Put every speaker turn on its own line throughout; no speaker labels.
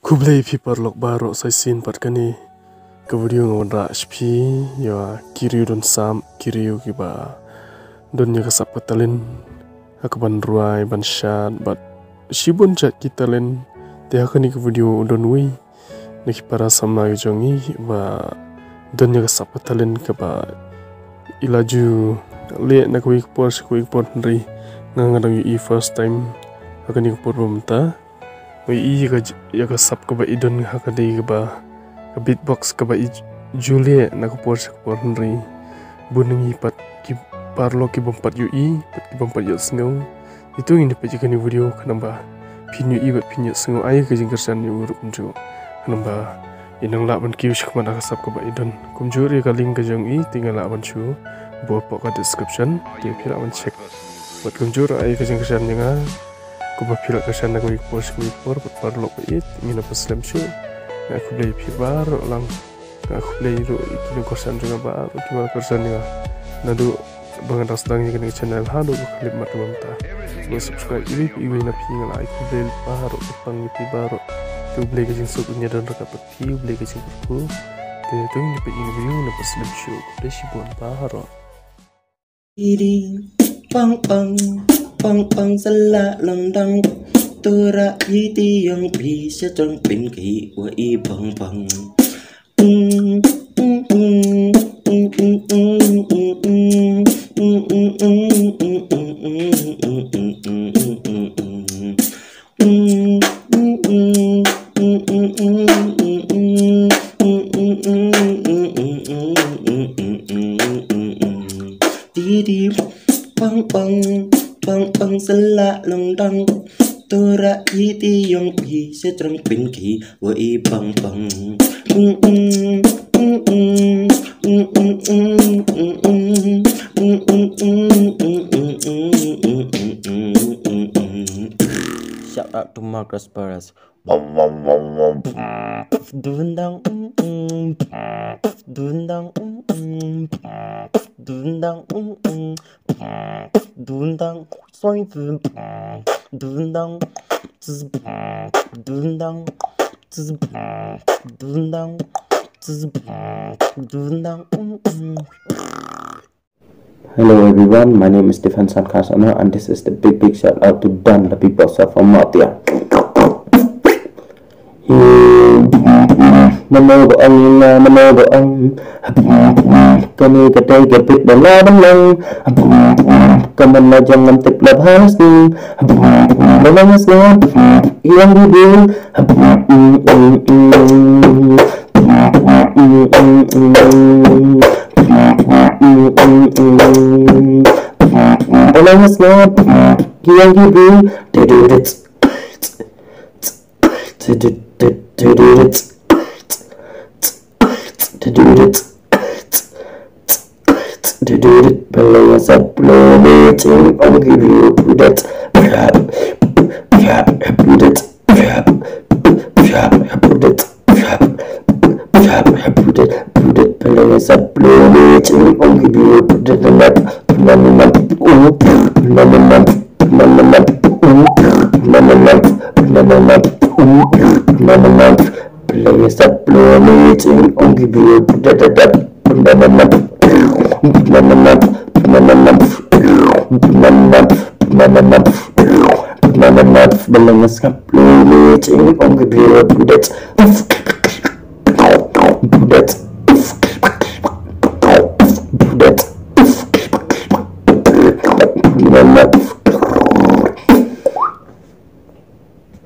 Kublai pi parlok baro sai sin pat kani ke video ngon ra spi ya kiriu don sam kiriu ki ba don ya kasap katalin akaban ruai ban shat bat shibun chat kitalen te hakani ke video don wi neki para sama jongi ba don ya kasap katalin ke ba ilaju le na kuik por ri ngangadang i first time hakani ke por bamta Wai ya ka sap ka ba idon ha ka dei ba ka beatbox ka ba Julie na ko por ri bunungi pat ki parlo ki bompat pat ki bompat yu snow itu ini pa jikani video kanamba pinyu i ba pinyu snow ai ka jingkarsan yu ru kumju kanamba inang la ban ki ush ka ka sap ka ba idon kumju ri ka link ka jong i tinggal la ban chu bo po ka description ti phira ban check bat kumju ai ka jingkarsan nga Kuba pila kasan na kuik por parlo ko it mina paslam shu aku play pi baro lang aku play ro ikino kasan juga baro kimal kasan nga nadu bangan rasdang ni kini channel hado ko klip mat mamta go subscribe ili iwi na pi nga aku play baro pang pi baro tu play kasing suk nya dan raka pati play kasing ku te tu ni pe ini video na paslam shu play shi bon baro
Didi Pong Pong Pong Pong sala lòng đăng tôi ra ý ti yang pi sẽ trong bên kỳ của y Pong Pong Didi Pong Pong Pong Pong sala lòng đăng tôi ra ý ti yang pi sẽ trong bên kỳ của y Pong Pong Shout out to Marcus Perez. Dundang dundang dundang dundang soy dundang dundang dundang dundang.
Hello everyone, my name is Stefan Sankasana and this is the big shout out to Dan, the people from Matia. Manood ang kami katay kapit na laban lang kaman na dyan ng tiplab hasning malangas nga iyang bibig malangas nga iyang bibig Below us uploading, I'll give you that. Below us uploading, I'll give you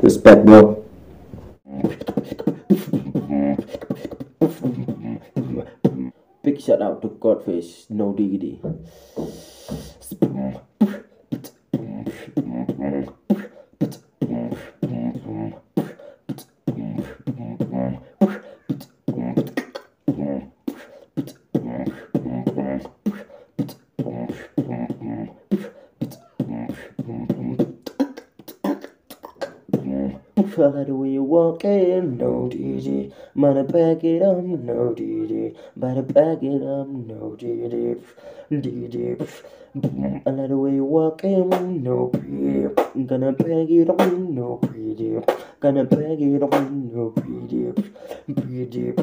Respect, bro. Big shout out to Godfish, no diggity. I like the way you walking, no DD. Better back it up, no DD. Better back it up, no DD. DD. I like the way you walking, no pretty. Gonna bag it on, no pretty. Gonna bag it on, no pretty. Pretty.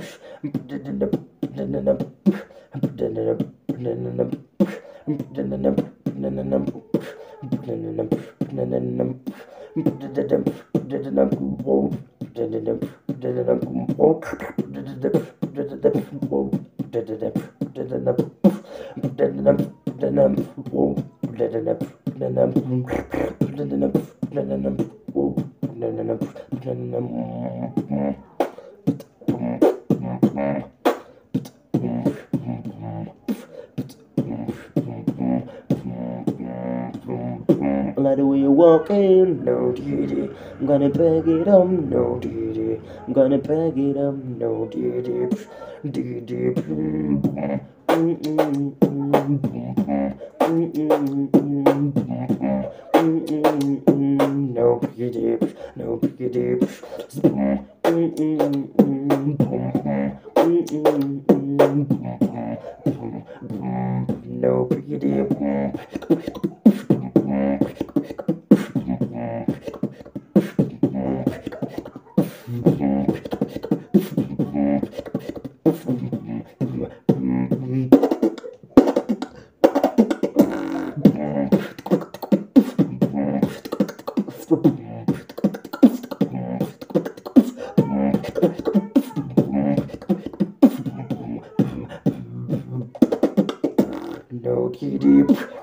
I like the way you walking, no DD. I'm gonna bag it up, no DD. I'm gonna bag it up, no DD. DD. No DD. No DD. No DD. No DD.